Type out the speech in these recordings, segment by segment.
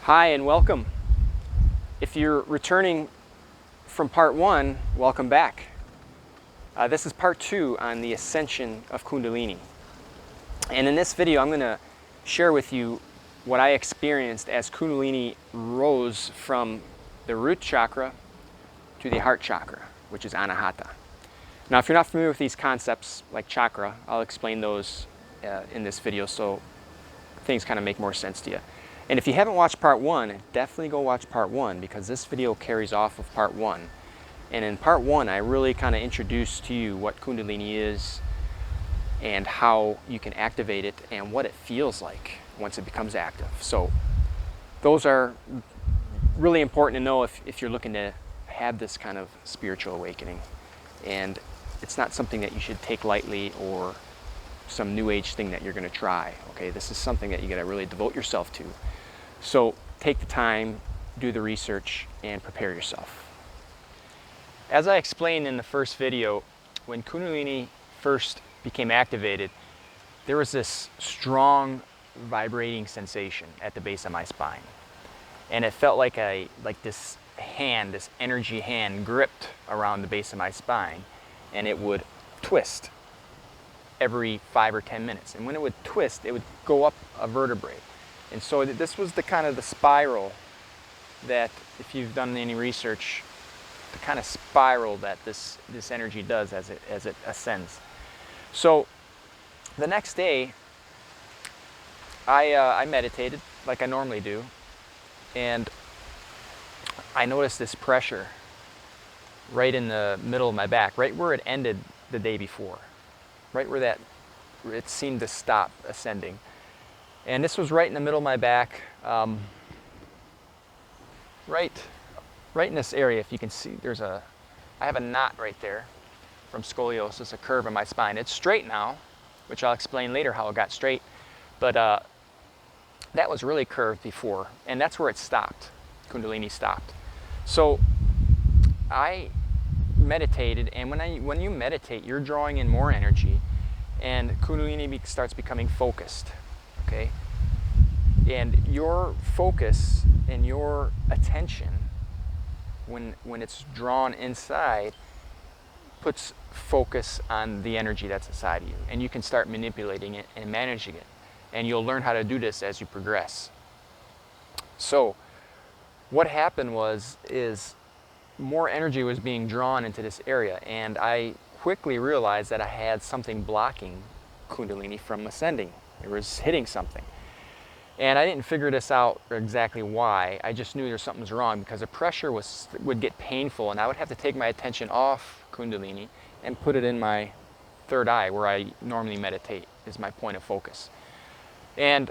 Hi and welcome. If you're returning from part one, welcome back. This is part two on the Ascension of Kundalini. And in this video, I'm going to share with you what I experienced as Kundalini rose from the root chakra to the heart chakra, which is Anahata. Now, if you're not familiar with these concepts like chakra, I'll explain those in this video so things kind of make more sense to you. And if you haven't watched part one, definitely go watch part one, because this video carries off of part one. And in part one, I really kind of introduced to you what Kundalini is and how you can activate it and what it feels like once it becomes active. So those are really important to know if you're looking to have this kind of spiritual awakening. And it's not something that you should take lightly or some new age thing that you're going to try. Okay, this is something that you got to really devote yourself to. So take the time, do the research, and prepare yourself. As I explained in the first video, when Kundalini first became activated, there was this strong vibrating sensation at the base of my spine. And it felt like this hand, this energy hand gripped around the base of my spine, and it would twist every 5 or 10 minutes. And when it would twist, it would go up a vertebrae. And so this was the kind of the spiral that, if you've done any research, the kind of spiral that this energy does as it ascends. So the next day, I meditated like I normally do, and I noticed this pressure right in the middle of my back, right where it ended the day before, right where it seemed to stop ascending. And this was right in the middle of my back, right in this area. If you can see, I have a knot right there from scoliosis, a curve in my spine. It's straight now, which I'll explain later how it got straight, but that was really curved before, and that's where it stopped. Kundalini stopped. So I meditated, and when you meditate, you're drawing in more energy, and Kundalini starts becoming focused. Okay, and your focus and your attention, when it's drawn inside, puts focus on the energy that's inside of you, and you can start manipulating it and managing it, and you'll learn how to do this as you progress. So what happened is more energy was being drawn into this area, and I quickly realized that I had something blocking Kundalini from ascending. It was hitting something. And I didn't figure this out exactly why. I just knew something was wrong, because the pressure would get painful, and I would have to take my attention off Kundalini and put it in my third eye, where I normally meditate, is my point of focus. And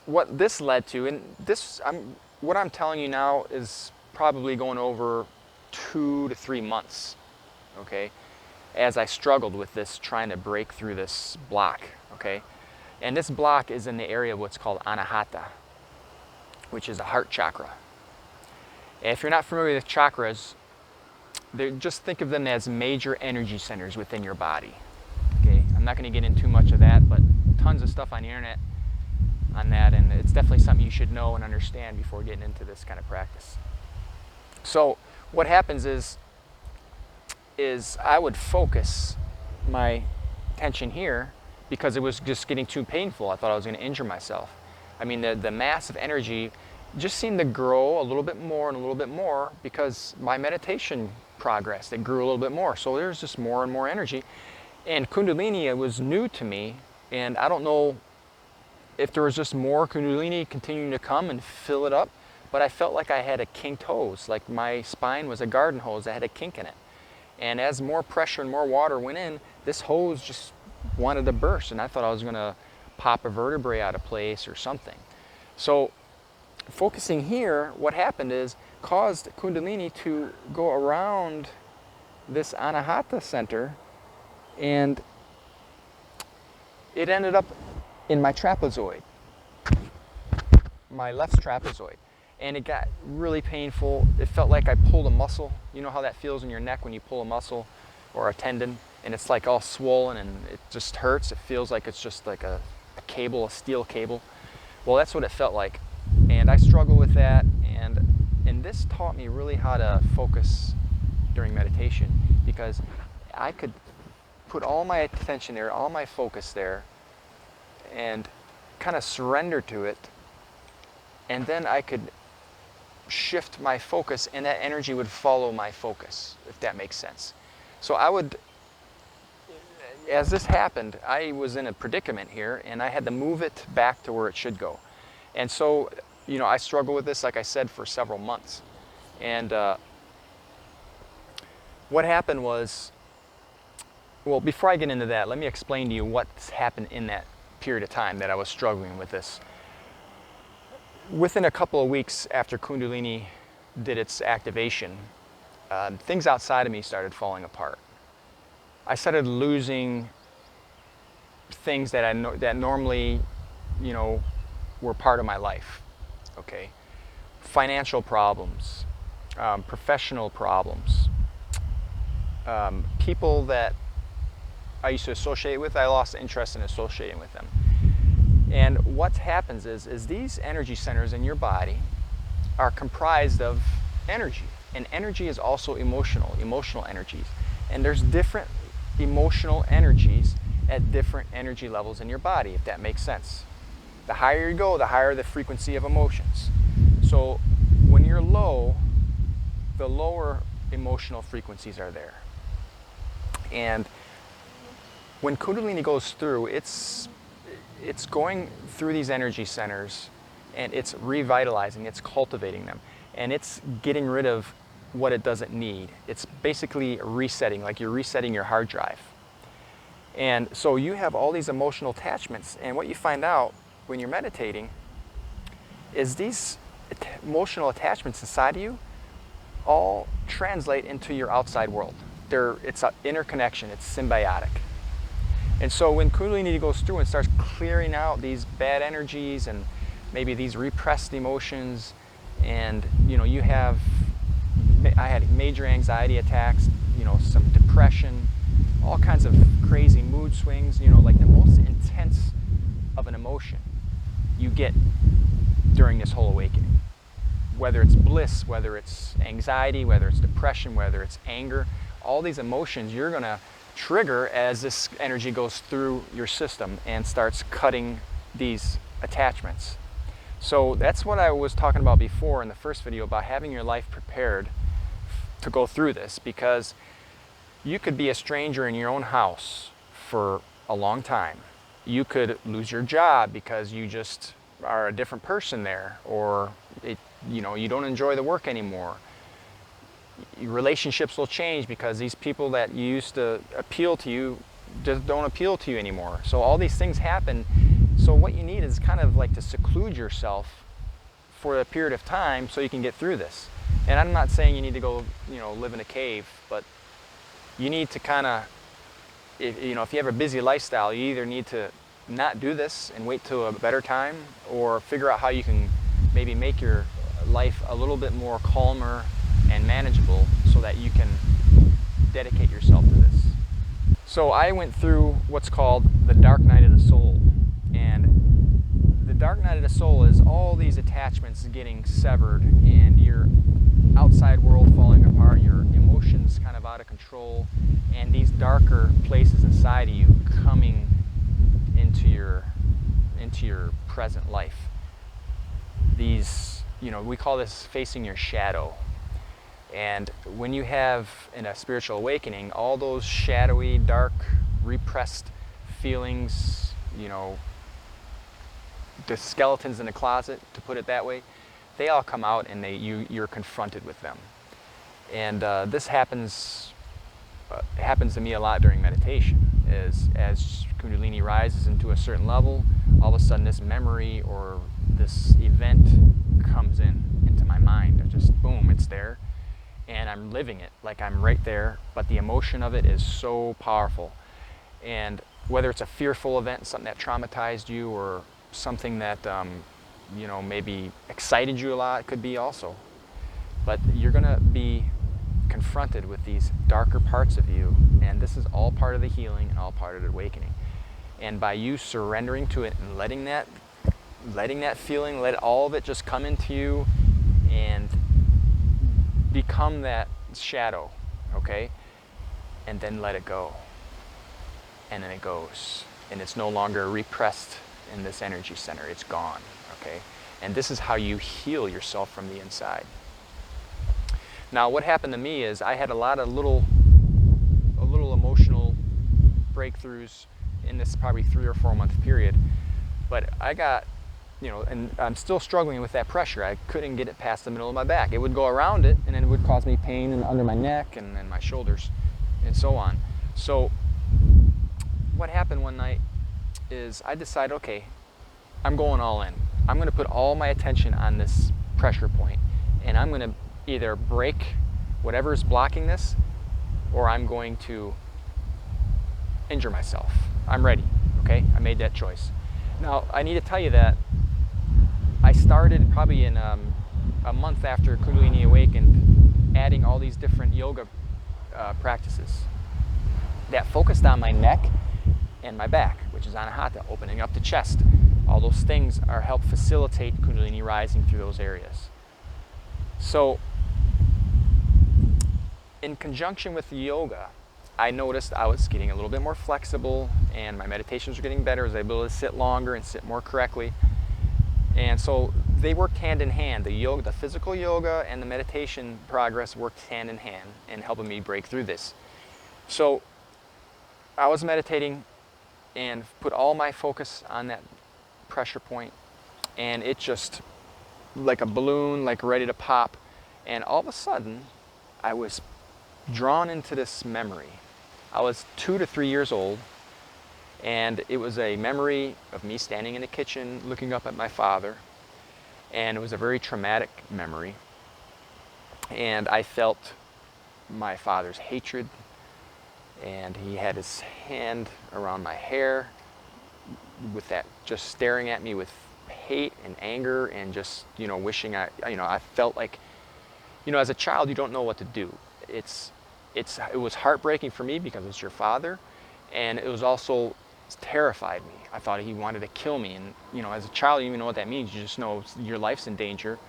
what this led to, and what I'm telling you now is probably going over 2 to 3 months, okay, as I struggled with this, trying to break through this block, okay? And this block is in the area of what's called Anahata, which is the heart chakra. And if you're not familiar with chakras, just think of them as major energy centers within your body, okay? I'm not going to get into too much of that, but tons of stuff on the internet on that, and it's definitely something you should know and understand before getting into this kind of practice. So what happens is I would focus my attention here, because it was just getting too painful. I thought I was going to injure myself. I mean, the mass of energy just seemed to grow a little bit more and a little bit more, because my meditation progressed. It grew a little bit more. So there's just more and more energy. And Kundalini, it was new to me, and I don't know if there was just more Kundalini continuing to come and fill it up, but I felt like I had a kinked hose, like my spine was a garden hose that had a kink in it. And as more pressure and more water went in, this hose just wanted to burst, and I thought I was going to pop a vertebrae out of place or something. So focusing here, what happened is caused Kundalini to go around this Anahata center, and it ended up in my trapezoid, my left trapezoid. And it got really painful. It felt like I pulled a muscle. You know how that feels in your neck when you pull a muscle or a tendon, and it's like all swollen and it just hurts. It feels like it's just like a cable, a steel cable. Well, that's what it felt like. And I struggle with that, and this taught me really how to focus during meditation, because I could put all my attention there, all my focus there, and kind of surrender to it, and then I could shift my focus, and that energy would follow my focus, if that makes sense. So I would, as this happened, I was in a predicament here, and I had to move it back to where it should go. And so, you know, I struggled with this, like I said, for several months. And what happened was, well, before I get into that, let me explain to you what's happened in that period of time that I was struggling with this. Within a couple of weeks after Kundalini did its activation, things outside of me started falling apart. I started losing things that that normally, you know, were part of my life. Okay, financial problems, professional problems, people that I used to associate with, I lost interest in associating with them. And what happens is these energy centers in your body are comprised of energy. And energy is also emotional energies. And there's different emotional energies at different energy levels in your body, if that makes sense. The higher you go, the higher the frequency of emotions. So when you're low, the lower emotional frequencies are there. And when Kundalini goes through, it's going through these energy centers, and it's revitalizing, it's cultivating them, and it's getting rid of what it doesn't need. It's basically resetting, like you're resetting your hard drive. And so you have all these emotional attachments, and what you find out when you're meditating is these emotional attachments inside of you all translate into your outside world. It's an interconnection, it's symbiotic. And so when Kundalini goes through and starts clearing out these bad energies and maybe these repressed emotions, and you know, I had major anxiety attacks, you know, some depression, all kinds of crazy mood swings, you know, like the most intense of an emotion you get during this whole awakening. Whether it's bliss, whether it's anxiety, whether it's depression, whether it's anger, all these emotions you're gonna trigger as this energy goes through your system and starts cutting these attachments. So that's what I was talking about before in the first video, about having your life prepared to go through this, because you could be a stranger in your own house for a long time. You could lose your job because you just are a different person there, or you know, you don't enjoy the work anymore. Your relationships will change because these people that used to appeal to you just don't appeal to you anymore. So all these things happen. So what you need is kind of like to seclude yourself for a period of time so you can get through this. And I'm not saying you need to go, you know, live in a cave, but you need to kind of, you know, if you have a busy lifestyle, you either need to not do this and wait till a better time, or figure out how you can maybe make your life a little bit more calmer and manageable so that you can dedicate yourself to this. So I went through what's called the dark night of the soul. And the dark night of the soul is all these attachments getting severed, and your outside world falling apart, your emotions kind of out of control, and these darker places inside of you coming into your present life. These, you know, we call this facing your shadow. And when you have in a spiritual awakening, all those shadowy, dark, repressed feelings, you know, the skeletons in the closet, to put it that way, they all come out, and you're confronted with them. And this happens to me a lot during meditation. As Kundalini rises into a certain level, all of a sudden this memory or this event comes into my mind. It just, boom, it's there. And I'm living it like I'm right there, but the emotion of it is so powerful. And whether it's a fearful event, something that traumatized you, or something that you know, maybe excited you a lot, it could be also. But you're gonna be confronted with these darker parts of you, and this is all part of the healing and all part of the awakening. And by you surrendering to it and letting that letting that feeling, let all of it just come into you and become that shadow, okay? And then let it go. And then it goes. And it's no longer repressed in this energy center. It's gone, okay? And this is how you heal yourself from the inside. Now, what happened to me is I had a lot of little emotional breakthroughs in this probably 3 or 4 month period. But I got, and I'm still struggling with that pressure. I couldn't get it past the middle of my back. It would go around it, and then it would cause me pain under my neck and my shoulders and so on. So what happened one night is I decided, okay, I'm going all in. I'm going to put all my attention on this pressure point, and I'm going to either break whatever is blocking this, or I'm going to injure myself. I'm ready, okay? I made that choice. Now, I need to tell you that I started probably in a month after Kundalini awakened, adding all these different yoga practices that focused on my neck and my back, which is Anahata, opening up the chest. All those things are help facilitate Kundalini rising through those areas. So, in conjunction with the yoga, I noticed I was getting a little bit more flexible, and my meditations were getting better. I was able to sit longer and sit more correctly. And so they worked hand in hand. The yoga, the physical yoga and the meditation progress worked hand in hand in helping me break through this. So I was meditating and put all my focus on that pressure point, and it just, like a balloon, like ready to pop. And all of a sudden, I was drawn into this memory. I was 2 to 3 years old, and it was a memory of me standing in the kitchen looking up at my father, and it was a very traumatic memory. And I felt my father's hatred, and he had his hand around my hair with that, just staring at me with hate and anger, and just, wishing I felt like, as a child, you don't know what to do. It was heartbreaking for me because it's your father, and it was also terrified me. I thought he wanted to kill me, and as a child, you don't even know what that means. You just know your life's in danger.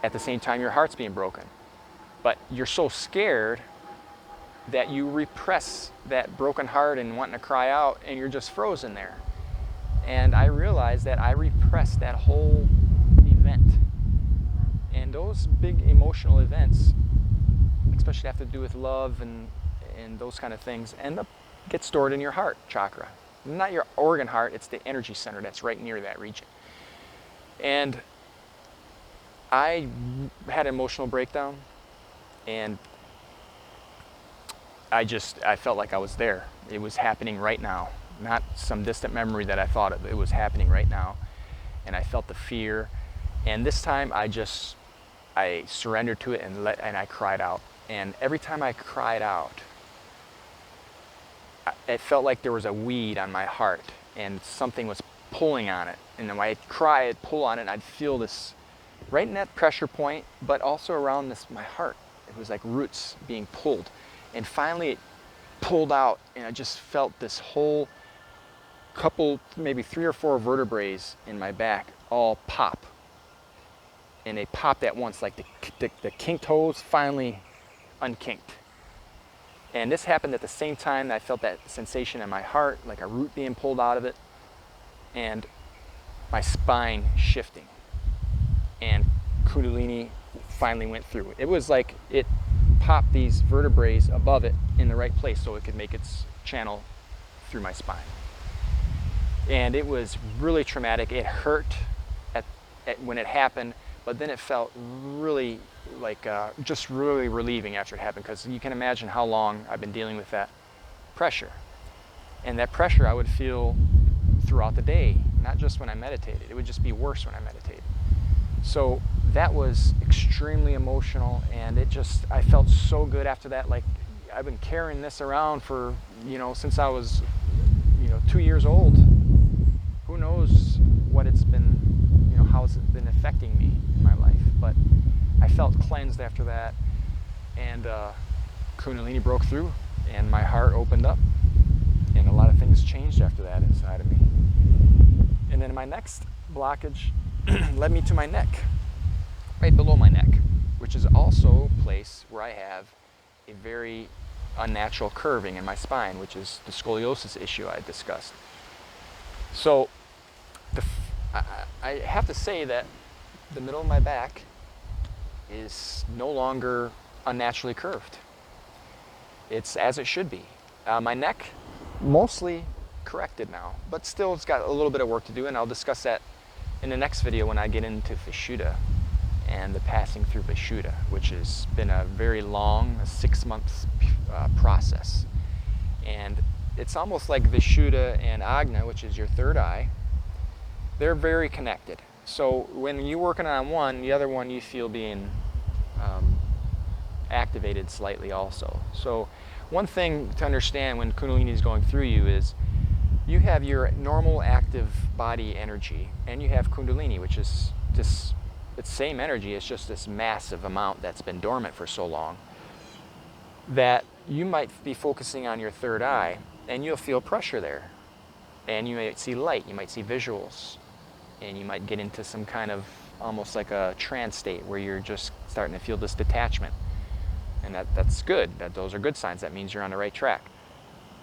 At the same time, your heart's being broken, but you're so scared that you repress that broken heart and wanting to cry out, and you're just frozen there. And I realized that I repressed that whole event, and those big emotional events, especially have to do with love and those kind of things, get stored in your heart chakra. Not your organ heart, it's the energy center that's right near that region. And I had an emotional breakdown, and I felt like I was there. It was happening right now, not some distant memory that I thought of. It was happening right now, and I felt the fear. And this time I surrendered to it, and I cried out. And every time I cried out, it felt like there was a weed on my heart, and something was pulling on it. And then when I'd cry, I'd pull on it, and I'd feel this right in that pressure point, but also around my heart. It was like roots being pulled. And finally it pulled out, and I just felt this whole couple, maybe 3 or 4 vertebrae in my back all pop. And they popped at once, like the kinked toes finally unkinked. And this happened at the same time that I felt that sensation in my heart, like a root being pulled out of it, and my spine shifting. And Kundalini finally went through. It was like it popped these vertebrae above it in the right place so it could make its channel through my spine. And it was really traumatic. It hurt when it happened, but then it felt really like just really relieving after it happened, because you can imagine how long I've been dealing with that pressure. And that pressure I would feel throughout the day, not just when I meditated. It would just be worse when I meditated. So that was extremely emotional, and I felt so good after that. Like, I've been carrying this around for, since I was, 2 years old. Who knows what it's been, how it's been affecting me in my life. But I felt cleansed after that, and Kundalini broke through, and my heart opened up, and a lot of things changed after that inside of me. And then my next blockage led me to my neck, right below my neck, which is also a place where I have a very unnatural curving in my spine, which is the scoliosis issue I discussed. So I have to say that the middle of my back is no longer unnaturally curved. It's as it should be. My neck, mostly corrected now, but still it's got a little bit of work to do, and I'll discuss that in the next video when I get into Vishuddha and the passing through Vishuddha, which has been a very long 6 months process. And it's almost like Vishuddha and Ajna, which is your third eye. They're very connected. So when you're working on one, the other one you feel being activated slightly also. So one thing to understand when Kundalini is going through you is you have your normal active body energy, and you have Kundalini, which is this, it's same energy, it's just this massive amount that's been dormant for so long that you might be focusing on your third eye and you'll feel pressure there. And you might see light, you might see visuals, and you might get into some kind of almost like a trance state where you're just starting to feel this detachment. And that's good. Those are good signs. That means you're on the right track.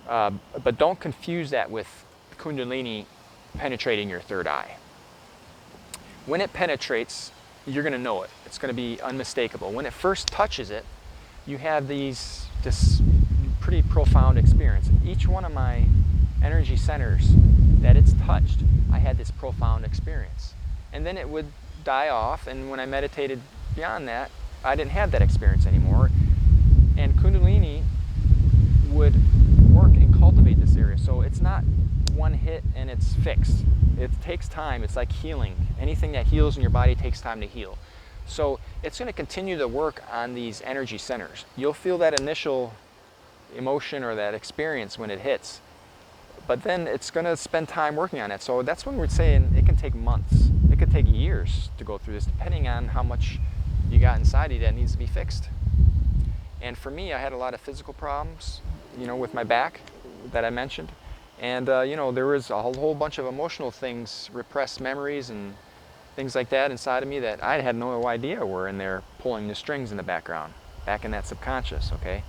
But don't confuse that with Kundalini penetrating your third eye. When it penetrates, you're going to know it. It's going to be unmistakable. When it first touches it, you have this pretty profound experience. Each one of my energy centers that it's touched, I had this profound experience. And then it would die off, and when I meditated beyond that, I didn't have that experience anymore. And Kundalini would work and cultivate this area. So it's not one hit and it's fixed. It takes time. It's like healing. Anything that heals in your body takes time to heal. So it's going to continue to work on these energy centers. You'll feel that initial emotion or that experience when it hits, but then it's going to spend time working on it. So that's when we're saying it can take months. It could take years to go through this, depending on how much you got inside you that needs to be fixed. And for me, I had a lot of physical problems, with my back that I mentioned. And, there was a whole bunch of emotional things, repressed memories and things like that inside of me that I had no idea were in there pulling the strings in the background, back in that subconscious, okay?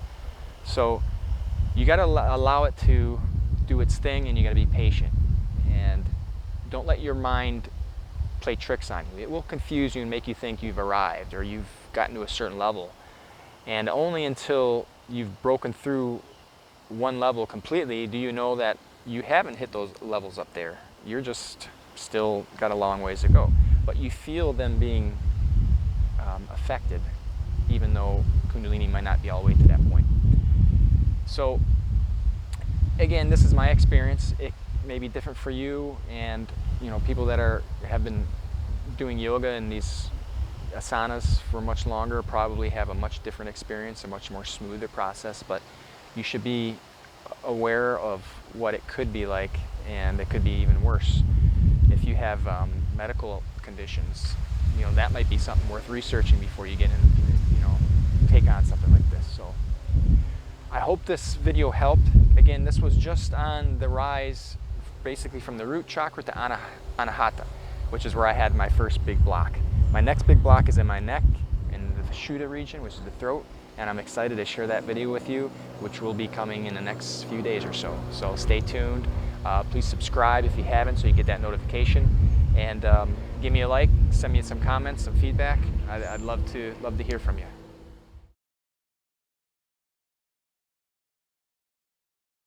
So you got to allow it to do its thing, and you got to be patient. And don't let your mind play tricks on you. It will confuse you and make you think you've arrived or you've gotten to a certain level. And only until you've broken through one level completely do you know that you haven't hit those levels up there. You're just still got a long ways to go. But you feel them being affected, even though Kundalini might not be all the way to that point. So again, this is my experience. It may be different for you, and people that have been doing yoga and these asanas for much longer probably have a much different experience, a much more smoother process, but you should be aware of what it could be like, and it could be even worse. If you have medical conditions, that might be something worth researching before you get in, take on something like this. So I hope this video helped. Again, this was just on the rise, basically from the root chakra to Anahata, which is where I had my first big block. My next big block is in my neck, in the Vishuddha region, which is the throat, and I'm excited to share that video with you, which will be coming in the next few days or so. So stay tuned. Please subscribe if you haven't, so you get that notification. And give me a like, send me some comments, some feedback. I'd love to hear from you.